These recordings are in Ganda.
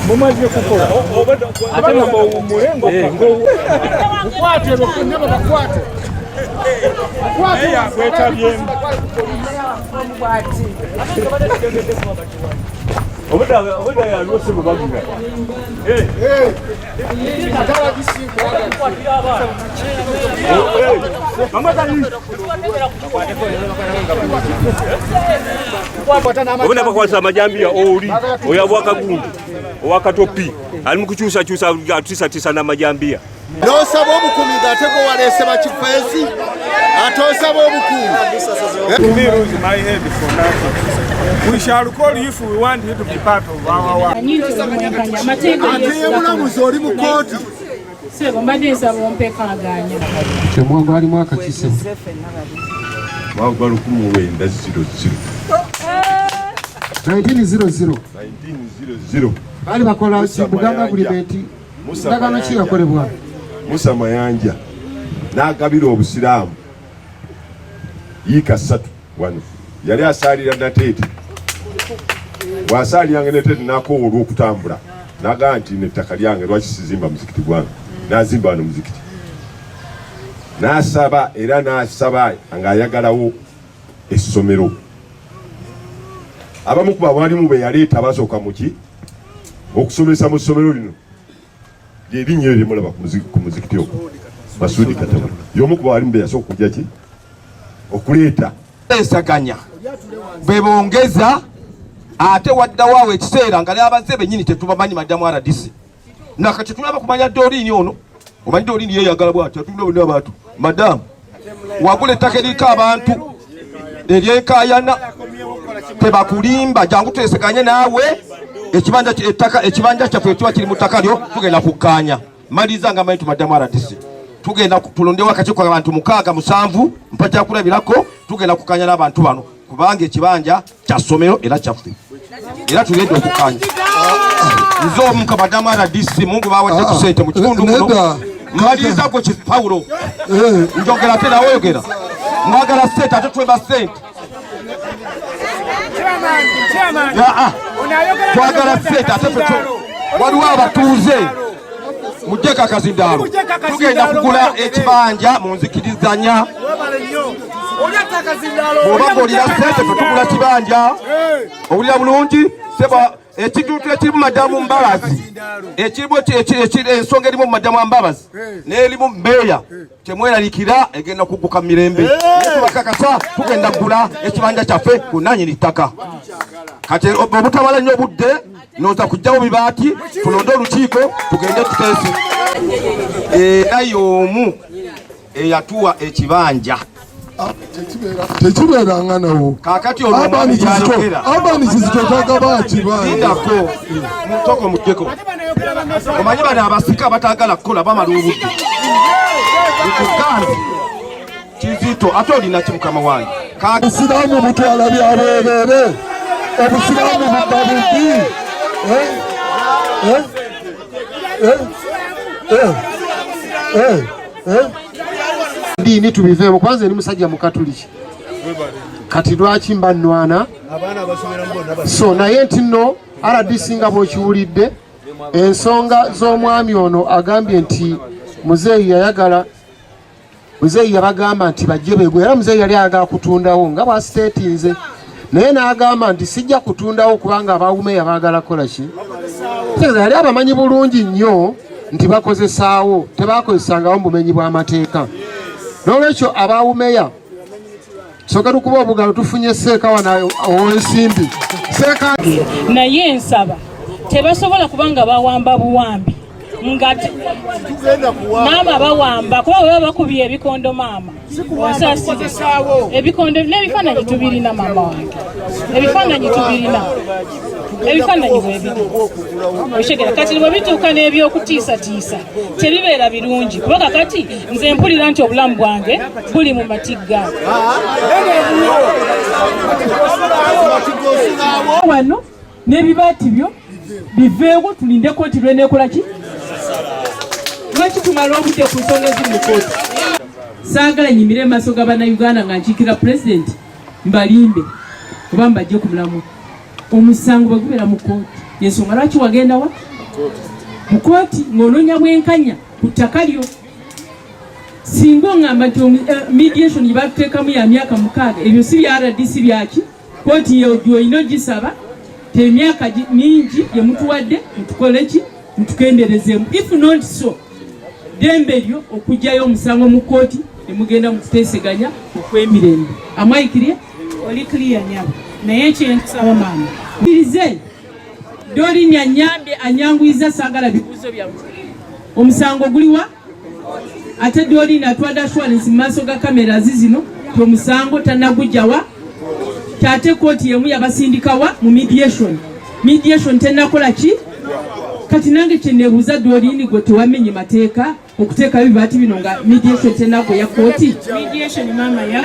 Mumaze kukora atanga umurengo kwate bakundeba bakwate kwate ya kweta bien obuda ya lose mubavuga atara disinko mama tani obuna bakwasa majambia oli oyabwaka gundu owakatopi ali mukuchusa atisa na majambia nosaba obukumi ngateko walese bakifezi atosaba obukumi. My head for nothing. We shall call you if we want you to be part of our work. Chemwangu ali mwaka kise. Mwagwa 1900. Bali bakola Buganda agreement. Ndagano ki yakolebwa. Musa Mayanja n'agabira obusiraamu yika 3 wano yali asalira Natete wasalira Natete nakoolwa okutambula naga nti nettaka lyange lwaki sizimba muzikiti gwange nazimba wano muzikiti nasaba era nasaba ng'ayagalawo essomero abamu ku bawalimu be yaleeta basooka muki okusomesa mu ssomero lino lyerinnya eryo mulaba ku muzikiti ogwo Masudi Katama y'omu ku bawalimu be yasooka okujja ki okuleeta esaganya bebongeza ate waddawo ekiseera nga n'abaze bennyini tetubamanyi maddamu RDC nakati tulaba kumanya Dorini ono omanyi Dorini yeyagala bw'ati atunda bonna abantu madamu wagula ettaka eriko abantu eryenkayana tebakulimba jangu tweseganye naawe ekibanja kyaffe kiba kiri mu ttaka lyo tugenda kukkaanya maliza nga manyi tumaddamu RDC tugenda tulondewo akakiiko abantu 6-7 mpajja kulabirako tugenda kukkaanya n'abantu bano kubanga ekibanja kya ssomero era kyaffe era tulidde okukkaanya nze omu kamaddamu RDC mungu bawadde ku ssente mu kitundu muno maliza gwe Pawulo njogera te nawe oyogera mwagala ssente ate tweba ssente twagala ssente ate waliwo abatuuze mujjeko akazindaalo tugenda kugula ekibanja mu nzikirizanya bw'oba ng'olira ssente tetugula kibanja owulira bulungi seba ekitundu ekirimu Madamu Mbabazi ensonga erimu mu Madamu Mbabazi n'erimu mbeeya temweraliikira egenda kugguka mu mirembe tubakakasa tugenda kugula ekibanja kyaffe ku nannyini ttaka kati obutabala nnyo obudde nooza kujjawo bibaati tulonde olukiiko tugende tuteesi era y'omu eyatuwa ekibanja tekibeeranga nawo kaakati olwomabyayogera abani kizitotaga bakibanja mutoko mujjeko omanyi bano abasika batagala kukola bamala obudde ekuganzi kizito ate olina ki mukama wange obusiraamu butwala byabeerere obusiraamu bubba bubbi ndiini tubiveemu kwanza eri musajja mukatuliki kati lwaki mbannwana so naye nti nno RDC nga bw'okiwulidde ensonga z'omwami ono agambye nti muzeeyi yabagamba nti bajje beegwe era muzeeyi yali ayagala kutundawo nga bw'asiteetinze naye n'agamba nti sijja kutundawo kubanga abawumeya baagala kukola ki yali abamanyi bulungi nnyo nti bakozesaawo tebakozesangawo mu bumenyi bw'amateeka n'olwekyo abawumeya soka tukuba obugalo tufunye seeka wana ow'ensimbi seeka naye nsaba tebasobola kubanga bawamba buwambi nga maama bawamba kuba bwe bakubye ebikondo maama ebikondo n'ebifaananyi tubirina maama wange ebifaananyi tubirina ebifaananyi bwebiri oshegera kati bwe bituuka n'ebyokutiisatiisa tebibeera birungi kubanga kati nze mpulira nti obulamu bwange buli mu matigga wano n'ebibaati byo biveewo tulinde kooti lweneekola ki lwaki tumala obudde ku nsonga eziri mu kooti. Saagala nyimire mu maaso ga bannayuganda nga nkiikira pulezidenti mbalimbe oba mbajje ku mulamu. Omusango bwe gubeera mu kooti yensonga lwaki wagenda wa mu kooti ng'onoonya bwenkanya ku ttaka lyo. Singa oŋŋamba nti mediation gye batuteekamu ya myaka 6 ebyo si bya RDC byaki kooti gy'olina ogisaba temyaka mingi gye mutuwadde mutukole ki mutukenderezeemu. If not so dembe lyo okugyayo omusango mu kooti ne mugenda mu kuteeseganya okw'emirembe. Amwayikirie oli clear nyabo naye ekyentusaba maama irize Doli anyambye anyanguiza saagala bibuuzo byammwe. Omusango guliwa ate Doli natwada assurance mu maaso ga kamera zino to omusango tannagujjawa tate kooti yemu yabasindikawa mu mediation tennakola ki kati nange kyeneebuuza Doli ni gwe tewamenye mateeka okuteeka bibaati bino nga mediation tennago ya kooti. Mediation mama ya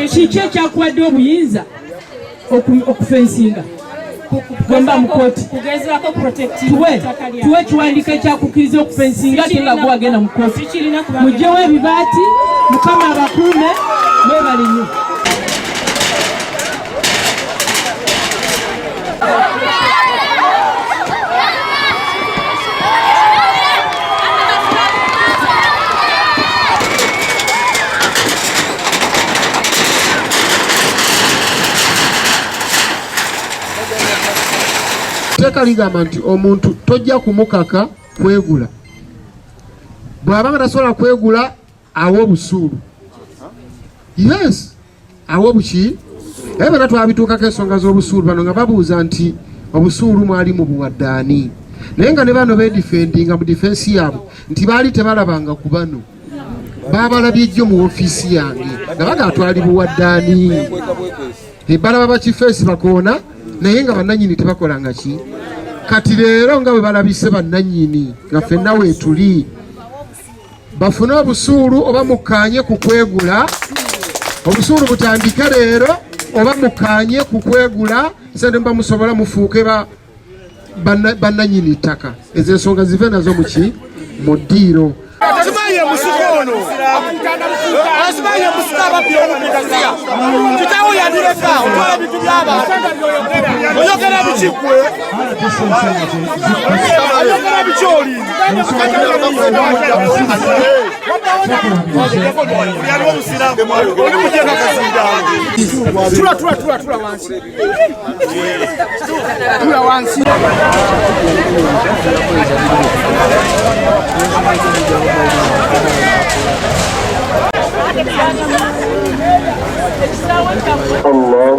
kiki ekyakuwadde obuyinza okufensinga gomba mu kooti kugezaako protective tuwe kiwandiiko ekyakukkiriza okufensinga ate nga gwe wagenda mu kooti. Mugyewo ebibaati Mukama abakuume mwebale nnyo. Teka ligamba nti omuntu tojja kumukaka kwegula. Bw'abanga tasobola kwegula awo obusuulu. Yes, awo buki? Ebyo twabituukako ensonga z'obusuulu bano nga babuuza nti obusuulu mwali mu buwaddaani. Naye nga ne bano beedifendinga mu difensi yaabwe nti baali tebalabanga ku bano. Baabalabye ejjo mu ofiisi yange nga bagatwali buwaddaani. Balaba bakifeesi bakoona naye nga bannannyini tebakolanga ki. Kati leero nga bwe balabise bannannyini nga ffenna weetuli bafune obusuulu oba mukkaanye ku kwegula. Obusuulu butandike leero oba mukkaanye ku kwegula sente mba musobola mufuuke bannannyini ttaka. Ezo ensonga zive nazo muki mu ddiiro. Asimaye musikono. Asimaye musitaba by'omukasiya. Kitawo yadireka otwala bitu byaba. Oyogera bichikwe. Oyogera bicholi. Tula wansi. Tula wansi. Allah.